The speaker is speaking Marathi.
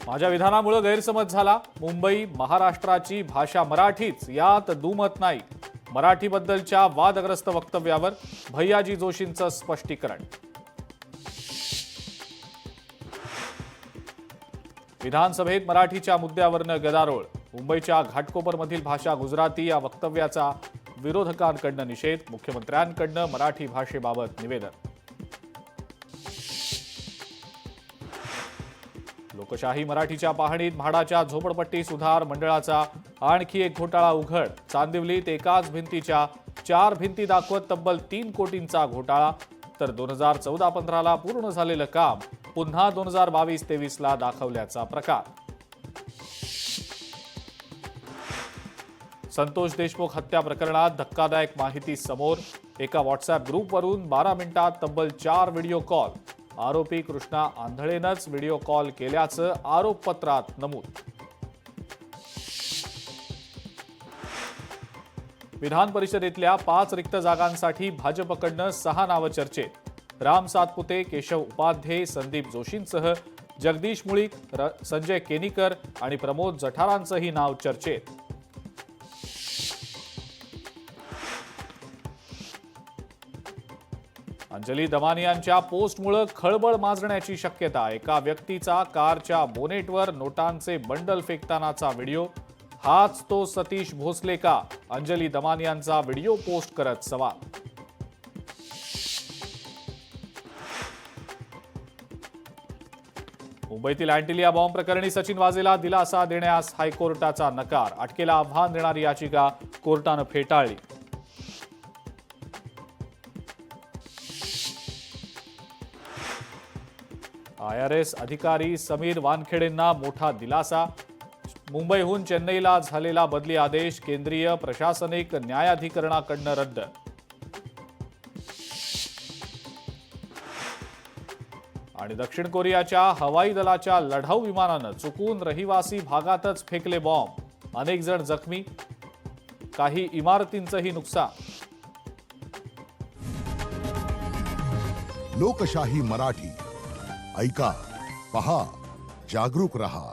माझ्या विधानामुळे गैरसमज झाला। मुंबई महाराष्ट्राची भाषा मराठीच, यात दुमत नाही। मराठीबद्दलच्या वादग्रस्त वक्तव्यावर भैयाजी जोशींचं स्पष्टीकरण। विधानसभेत मराठीच्या मुद्द्यावरनं गदारोळ। मुंबईच्या घाटकोपरमधील भाषा गुजराती या वक्तव्याचा विरोधकांकडनं निषेध। मुख्यमंत्र्यांकडनं मराठी भाषेबाबत निवेदन। लोकशाही मराठीच्या पाहणीत म्हाडाच्या झोपडपट्टी सुधार मंडळाचा आणखी एक घोटाळा उघड। चांदिवलीत एकाच भिंतीच्या 4 भिंती दाखवत तब्बल 3 कोटींचा घोटाळा। तर 2014-15ला पूर्ण झालेलं काम पुन्हा 2022-23ला दाखवल्याचा प्रकार। संतोष देशमुख हत्या प्रकरणात धक्कादायक माहिती समोर। एका व्हॉट्सअप ग्रुपवरून 12 मिनिटात तब्बल 4 व्हिडिओ कॉल। आरोपी कृष्णा आंधळेनंच व्हिडिओ कॉल केल्याचं आरोपपत्रात नमूद। विधान परिषदेतल्या 5 रिक्त जागांसाठी भाजपकडनं 6 नावं चर्चेत। राम सातपुते, केशव उपाध्ये, संदीप जोशींसह जगदीश मुळीक, संजय केनीकर आणि प्रमोद जठारांचंही नाव चर्चेत। अंजली दमानियांच्या पोस्टमुळे खळबळ माजण्याची शक्यता। एका व्यक्तीचा कारच्या बोनेटवर नोटांचे बंडल फेकतानाचा व्हिडिओ। हाच तो सतीश भोसले का? अंजली दमानियांचा व्हिडिओ पोस्ट करत सवाल। मुंबईतील अँटिलिया बॉम्ब प्रकरणी सचिन वाझेला दिलासा देण्यास हायकोर्टाचा नकार। अटकेला आव्हान देणारी याचिका कोर्टानं फेटाळली। IRS अधिकारी समीर वानखेडेंना मोठा दिलासा। मुंबईहून चेन्नईला झालेला बदली आदेश केंद्रीय प्रशासनिक न्यायाधिकरणाकडनं रद्द। आणि दक्षिण कोरियाच्या हवाई दलाच्या लढाऊ विमानानं चुकून रहिवासी भागातच फेकले बॉम्ब। अनेक जण जखमी, काही इमारतींचंही नुकसान। लोकशाही मराठी ऐका, पहा, जागरूक रहा।